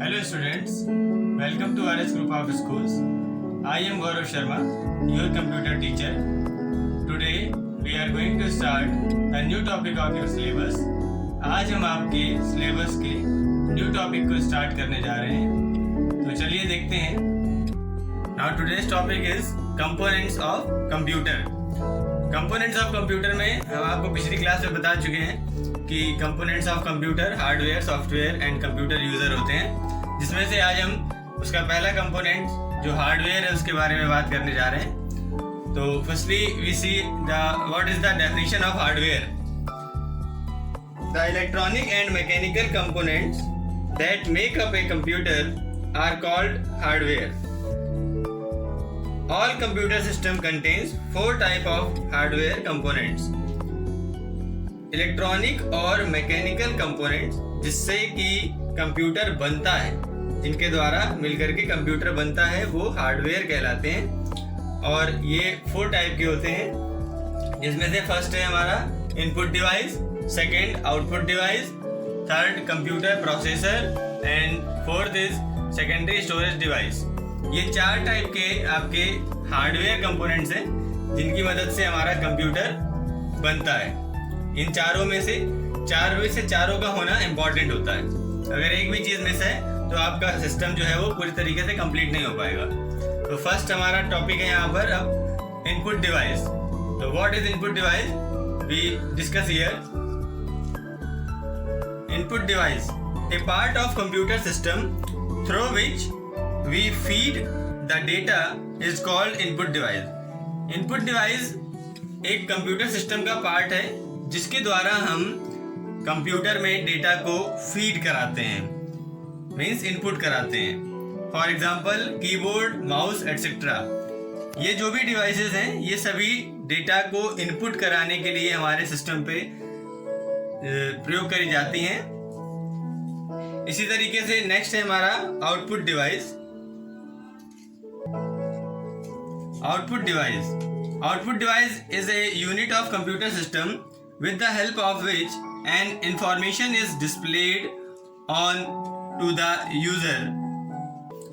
Hello students, welcome to RS Group of Schools. I am Gaurav Sharma, your computer teacher. Today we are going to start a new topic of your syllabus. आज हम आपके syllabus के new topic को start करने जा रहे हैं, तो चलिए देखते हैं. Now today's topic is components of computer. Components of computer में हम आपको पिछली क्लास में बता चुके हैं कि components of computer hardware, software and computer user होते हैं, जिसमें से आज हम उसका पहला कंपोनेंट जो हार्डवेयर है उसके बारे में बात करने जा रहे हैं. तो firstly we see what is the definition of hardware. The electronic and mechanical components that make up a computer are called hardware. All computer system contains 4 type of hardware components. Electronic और mechanical components जिससे कि computer बनता है, जिनके द्वारा मिलकर के computer बनता है, वो हार्डवेयर कहलाते हैं. और ये 4 टाइप के होते हैं, जिसमें से फर्स्ट है हमारा input device, second output device, third computer processor and fourth is secondary storage device. ये 4 टाइप के आपके हार्डवेयर कंपोनेंट्स हैं जिनकी मदद से हमारा कंप्यूटर बनता है. इन चारों में से चारों का होना इम्पोर्टेंट होता है. अगर एक भी चीज़ मिस है तो आपका सिस्टम जो है वो पूरी तरीके से कंप्लीट नहीं हो पाएगा. तो फर्स्ट हमारा टॉपिक है यहाँ पर अब इनपुट डिवाइस. तो what is input device we discuss here. Input device a part of computer system through which we feed the data is called input device. Input device एक कंप्यूटर सिस्टम का part है जिसके द्वारा हम computer में data को feed कराते हैं, मीन्स इनपुट कराते हैं. For example keyboard, mouse etcetera. ये जो भी डिवाइसेस हैं ये सभी डेटा को इनपुट कराने के लिए हमारे सिस्टम पे प्रयोग करी जाती हैं. इसी तरीके से नेक्स्ट है हमारा output device. Output device is a unit of computer system with the help of which an information is displayed on to the user.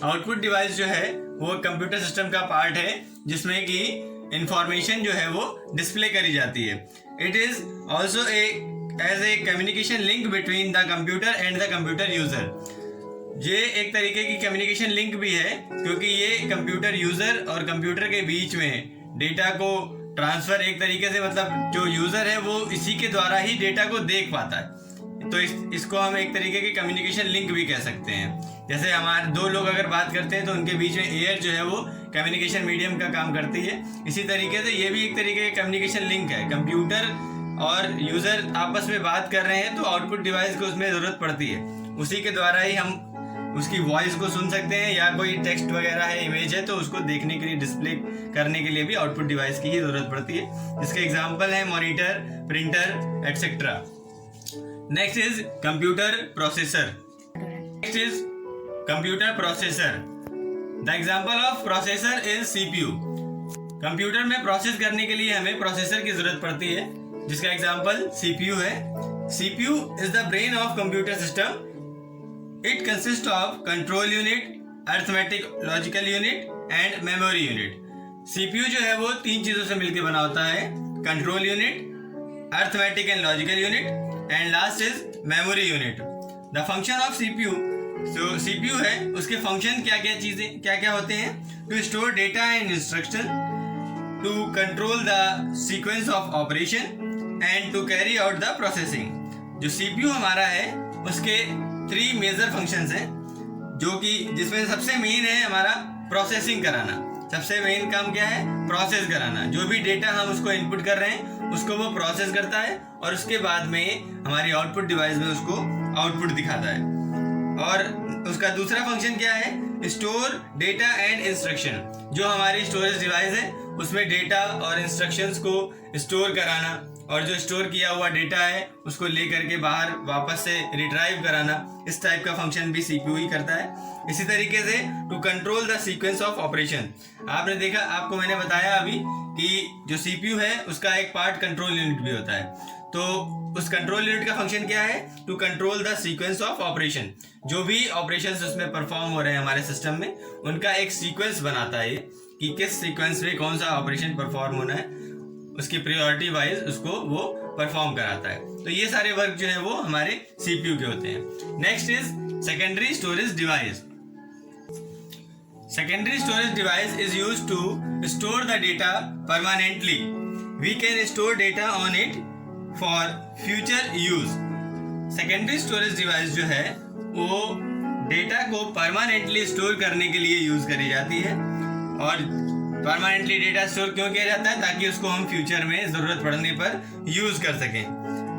Output device जो है वो कंप्यूटर सिस्टम का पार्ट है जिसमें कि इंफॉर्मेशन जो है वो डिस्प्ले करी जाती है. It is also as a communication link between the computer and the computer user. ये एक तरीके की कम्युनिकेशन लिंक भी है क्योंकि ये कंप्यूटर यूज़र और कंप्यूटर के बीच में डेटा को ट्रांसफ़र एक तरीके से, मतलब जो यूज़र है वो इसी के द्वारा ही डेटा को देख पाता है. तो इसको हम एक तरीके की कम्युनिकेशन लिंक भी कह सकते हैं. जैसे हमारे 2 लोग अगर बात करते हैं तो उनके बीच में एयर जो है वो कम्युनिकेशन मीडियम का काम करती है. इसी तरीके से ये भी एक तरीके का कम्युनिकेशन लिंक है. कंप्यूटर और यूज़र आपस में बात कर रहे हैं तो आउटपुट डिवाइस को उसमें ज़रूरत पड़ती है. उसी के द्वारा ही हम उसकी वॉइस को सुन सकते हैं, या कोई टेक्स्ट वगैरह है, इमेज है, तो उसको देखने के लिए, डिस्प्ले करने के लिए भी आउटपुट डिवाइस की ही जरूरत पड़ती है. इसके एग्जांपल है monitor, printer etcetera. Next is computer processor. The example of processor is CPU. Computer में प्रोसेस करने के लिए हमें प्रोसेसर की जरूरत पड़ती है, जिसका एग्जांपल सीपीयू है. CPU is the brain of computer system. It consists of control unit, arithmetic logical unit and memory unit. CPU जो है वो 3 चीज़ों से मिलकर बना होता है. Control unit, arithmetic and logical unit and last is memory unit. The function of CPU, जो CPU है उसके फंक्शन क्या क्या होते हैं. To store data and instruction, to control the sequence of operation and to carry out the processing. जो CPU हमारा है उसके 3 मेजर फंक्शंस हैं, जो कि जिसमें सबसे मेन है हमारा प्रोसेसिंग कराना. सबसे मेन काम क्या है? प्रोसेस कराना. जो भी डेटा हम उसको इनपुट कर रहे हैं उसको वो प्रोसेस करता है और उसके बाद में हमारी आउटपुट डिवाइस में उसको आउटपुट दिखाता है. और उसका दूसरा फंक्शन क्या है? Store data and instruction. जो हमारी स्टोरेज डिवाइस है उसमें डेटा और इंस्ट्रक्शंस को स्टोर कराना, और जो स्टोर किया हुआ डेटा है उसको लेकर के बाहर वापस से रिट्राइव कराना. इस टाइप का फंक्शन भी सीपीयू ही करता है. इसी तरीके से to control the sequence of operation. आपने देखा, आपको मैंने बताया अभी कि जो सीपीयू है उसका एक पार्ट कंट्रोल यूनिट भी होता है. तो उस कंट्रोल यूनिट का फंक्शन क्या है? To control the sequence of operation. जो भी ऑपरेशंस उसमें परफॉर्म हो रहे हैं हमारे सिस्टम में, उनका एक सीक्वेंस बनाता है कि किस सीक्वेंस में कौन सा ऑपरेशन परफॉर्म होना है, उसकी प्रायोरिटी वाइज उसको वो परफॉर्म कराता है। तो ये सारे वर्क जो है वो हमारे सीपीयू के होते हैं। Next is secondary storage device. Secondary storage device is used to store the data permanently. We can store data on it for future use. Secondary storage device जो है वो डेटा को परमानेंटली स्टोर करने के लिए यूज करी जाती है। और परमानेंटली डेटा स्टोर क्यों किया जाता है? ताकि उसको हम फ्यूचर में जरूरत पड़ने पर यूज कर सकें।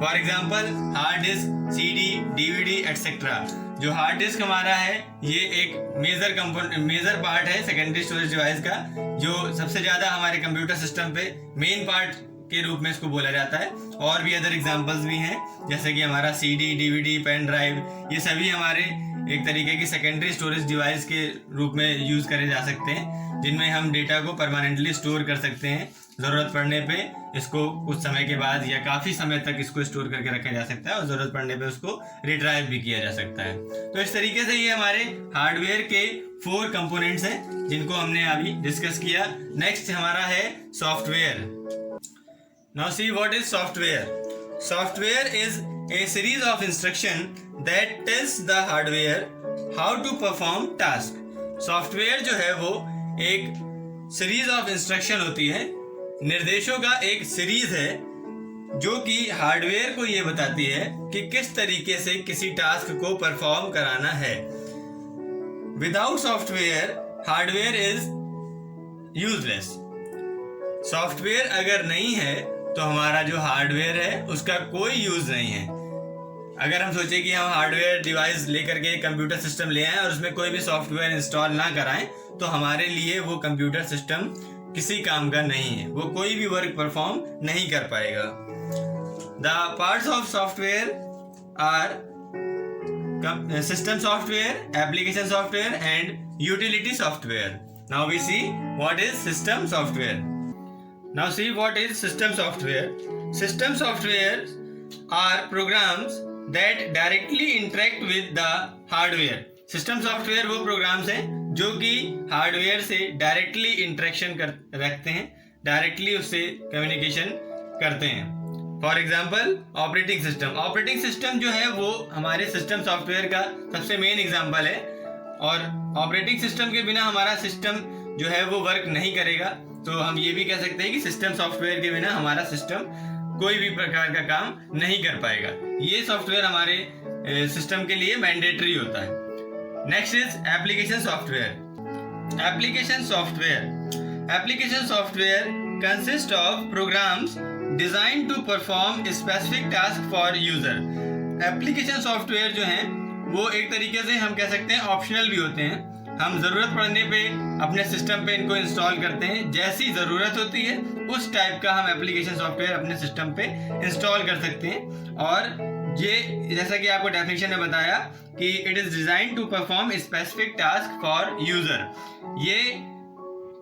For example hard disk, CD, DVD etcetera. जो हार्ड डिस्क हमारा है ये एक मेजर पार्ट है सेकेंडरी स्टोरेज डिवाइस का, जो सबसे ज्यादा हमारे कंप्यूटर सिस्टम पे मेन पार्ट के रूप में इसको बोला जाता है। और भी अदर एग्जांपल्स भी हैं, जैसे कि हमारा CD, DVD, पेन ड्राइव, ये सभी हमारे एक तरीके की सेकेंडरी स्टोरेज डिवाइस के रूप में यूज करे जा सकते हैं, जिनमें हम डेटा को परमानेंटली स्टोर कर सकते हैं। ज़रूरत पड़ने पे इसको कुछ समय के बाद या काफ़ी समय तक इसको स्टोर करके रखा जा सकता है और ज़रूरत पड़ने पे उसको रिट्राइव भी किया जा सकता है। तो इस तरीके से ये हमारे हार्डवेयर के 4 कंपोनेंट्स हैं जिनको हमने अभी डिस्कस किया। नेक्स्ट हमारा है software. Now see what is software. Software is a series of instruction that tells the hardware how to perform task. Software जो है वो एक सीरीज ऑफ इंस्ट्रक्शन होती है, निर्देशों का एक सीरीज है जो कि हार्डवेयर को ये बताती है कि किस तरीके से किसी टास्क को परफॉर्म कराना है। Without software hardware is useless. Software अगर नहीं है तो हमारा जो हार्डवेयर है उसका कोई यूज नहीं है। अगर हम सोचें कि हम हार्डवेयर डिवाइस लेकर के कंप्यूटर सिस्टम ले आएं और उसमें कोई भी सॉफ्टवेयर इंस्टॉल ना कराएं तो हमारे लिए वो कंप्यूटर सिस्टम किसी काम का नहीं है, वो कोई भी वर्क परफॉर्म नहीं कर पाएगा। The parts of software are system software, application software and utility software. Now we see what is system software. Now see what is system software. System software are programs that directly interact with the hardware. System software वो programs हैं जो कि hardware से directly interaction रखते हैं, directly उससे communication करते हैं। For example operating system. Operating system जो है वो हमारे सिस्टम सॉफ्टवेयर का सबसे मेन एग्जाम्पल है, और ऑपरेटिंग सिस्टम के बिना हमारा सिस्टम जो है वो वर्क नहीं करेगा। तो हम ये भी कह सकते हैं कि सिस्टम सॉफ्टवेयर के बिना हमारा सिस्टम कोई भी प्रकार का काम नहीं कर पाएगा। ये सॉफ्टवेयर हमारे सिस्टम के लिए मैंडेटरी होता है। Next is application software. Application software. Application software consist of programs design to perform specific task for user. Application software जो हैं वो एक तरीके से हम कह सकते हैं ऑप्शनल भी होते हैं। हम ज़रूरत पड़ने पे अपने सिस्टम पे इनको इंस्टॉल करते हैं, जैसी ज़रूरत होती है उस टाइप का हम एप्लीकेशन सॉफ्टवेयर अपने सिस्टम पे इंस्टॉल कर सकते हैं। और ये जैसा कि आपको डेफिनेशन में बताया कि it is design to perform specific task for user. ये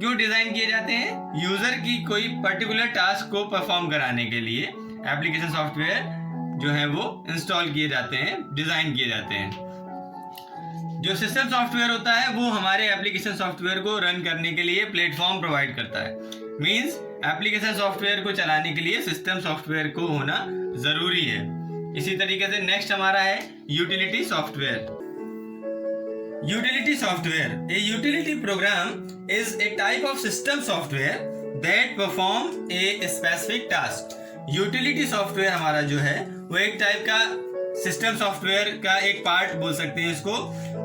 क्यों डिज़ाइन किए जाते हैं? यूज़र की कोई पर्टिकुलर टास्क को परफॉर्म कराने के लिए एप्लीकेशन सॉफ्टवेयर जो है वो इंस्टॉल किए जाते हैं, डिज़ाइन किए जाते हैं। जो सिस्टम सॉफ्टवेयर होता है वो हमारे एप्लीकेशन सॉफ्टवेयर को रन करने के लिए प्लेटफॉर्म प्रोवाइड करता है। मींस एप्लीकेशन सॉफ्टवेयर को चलाने के लिए सिस्टम सॉफ्टवेयर को होना जरूरी है। इसी तरीके से नेक्स्ट हमारा है utility software. Utility software. A utility programme is a type of system software that perform a specific task. Utility software हमारा जो है वो एक टाइप का सिस्टम सॉफ्टवेयर का एक पार्ट बोल सकते हैं इसको।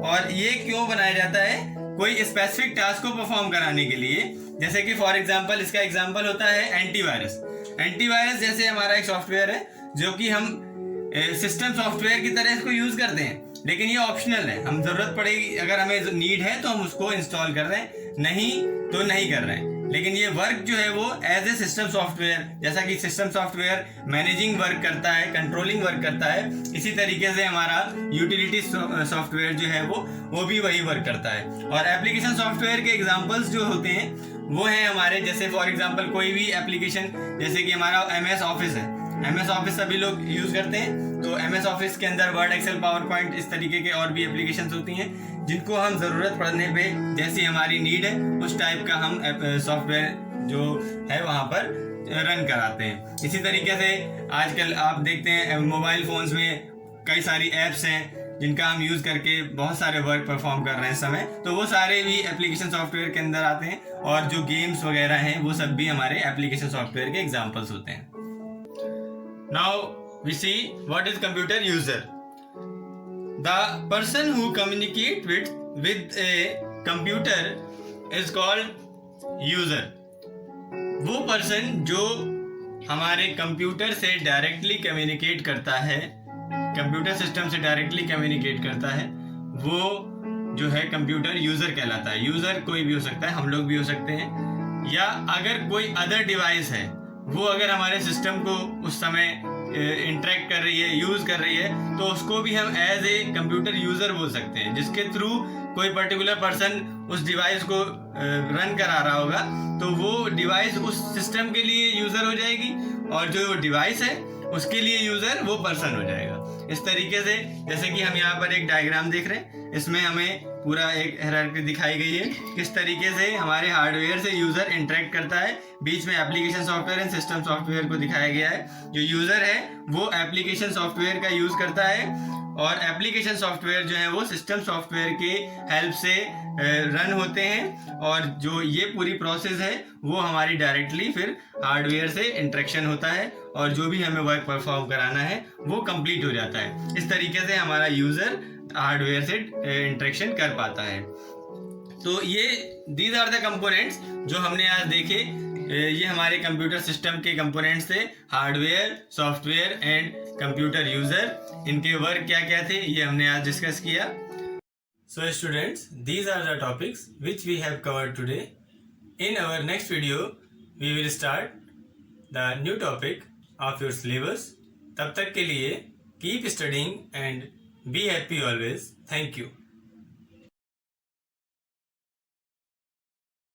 और ये क्यों बनाया जाता है? कोई स्पेसिफिक टास्क को परफॉर्म कराने के लिए। जैसे कि फॉर एग्जांपल इसका एग्जांपल होता है एंटीवायरस। एंटीवायरस जैसे हमारा एक सॉफ्टवेयर है जो कि हम सिस्टम सॉफ्टवेयर की तरह इसको यूज करते हैं, लेकिन ये ऑप्शनल है। हम जरूरत पड़ेगी, अगर हमें नीड है तो हम उसको इंस्टॉल कर रहे हैं, नहीं तो नहीं कर रहे हैं। लेकिन ये वर्क जो है वो एज ए सिस्टम सॉफ्टवेयर, जैसा कि सिस्टम सॉफ्टवेयर मैनेजिंग वर्क करता है, कंट्रोलिंग वर्क करता है, इसी तरीके से हमारा यूटिलिटी सॉफ्टवेयर जो है वो भी वही वर्क करता है। और एप्लीकेशन सॉफ्टवेयर के एग्जांपल्स जो होते हैं वो हैं हमारे, जैसे फॉर एग्जांपल कोई भी एप्लीकेशन, जैसे कि हमारा MS ऑफिस है। MS ऑफिस सभी लोग यूज करते हैं, तो MS ऑफिस के अंदर वर्ड, एक्सेल, पावर पॉइंट इस तरीके के और भी एप्लीकेशंस होती हैं जिनको हम ज़रूरत पड़ने पे जैसी हमारी नीड है उस टाइप का हम सॉफ्टवेयर जो है वहाँ पर रन कराते हैं। इसी तरीके से आजकल आप देखते हैं मोबाइल फ़ोन्स में कई सारी ऐप्स हैं जिनका हम यूज़ करके बहुत सारे वर्क परफॉर्म कर रहे हैं इस समय, तो वो सारे भी एप्लीकेशन सॉफ्टवेयर के अंदर आते हैं, और जो गेम्स वगैरह हैं वो सब भी हमारे एप्लीकेशन सॉफ्टवेयर के एग्जाम्पल्स होते हैं। Now we see what is computer user. The person who communicate with a computer is called user. वो पर्सन जो हमारे कंप्यूटर से डायरेक्टली कम्युनिकेट करता है, कंप्यूटर सिस्टम से डायरेक्टली कम्युनिकेट करता है, वो जो है कंप्यूटर यूज़र कहलाता है। यूज़र कोई भी हो सकता है, हम लोग भी हो सकते हैं, या अगर कोई अदर डिवाइस है वो अगर हमारे सिस्टम को उस समय इंटरेक्ट कर रही है, यूज़ कर रही है, तो उसको भी हम एज ए कंप्यूटर यूज़र बोल सकते हैं, जिसके थ्रू कोई पर्टिकुलर पर्सन उस डिवाइस को रन करा रहा होगा, तो वो डिवाइस उस सिस्टम के लिए यूज़र हो जाएगी, और जो डिवाइस है उसके लिए यूज़र वो पर्सन हो जाएगा। इस तरीके से जैसे कि हम यहाँ पर एक डायग्राम देख रहे हैं, इसमें हमें पूरा एक हायरार्की दिखाई गई है किस तरीके से हमारे हार्डवेयर से यूज़र इंटरेक्ट करता है। बीच में application software and system software को दिखाया गया है। जो यूज़र है वो एप्लीकेशन सॉफ्टवेयर का यूज़ करता है, और एप्लीकेशन सॉफ्टवेयर जो है वो सिस्टम सॉफ्टवेयर के हेल्प से रन होते हैं, और जो ये पूरी प्रोसेस है वो हमारी डायरेक्टली फिर हार्डवेयर से इंटरेक्शन होता है, और जो भी हमें वर्क परफॉर्म कराना है वो कंप्लीट हो जाता है। इस तरीके से हमारा यूज़र हार्डवेयर से इंटरेक्शन कर पाता है। तो ये दीज आर द कंपोनेंट्स जो हमने आज देखे, ये हमारे कंप्यूटर सिस्टम के कंपोनेंट्स थे, hardware, software and computer user. इनके वर्क क्या क्या थे ये हमने आज डिस्कस किया। So students, these are the topics which we have covered today. In our next video we will start the new topic of your syllabus. तब तक के लिए keep studying and be happy always. Thank you.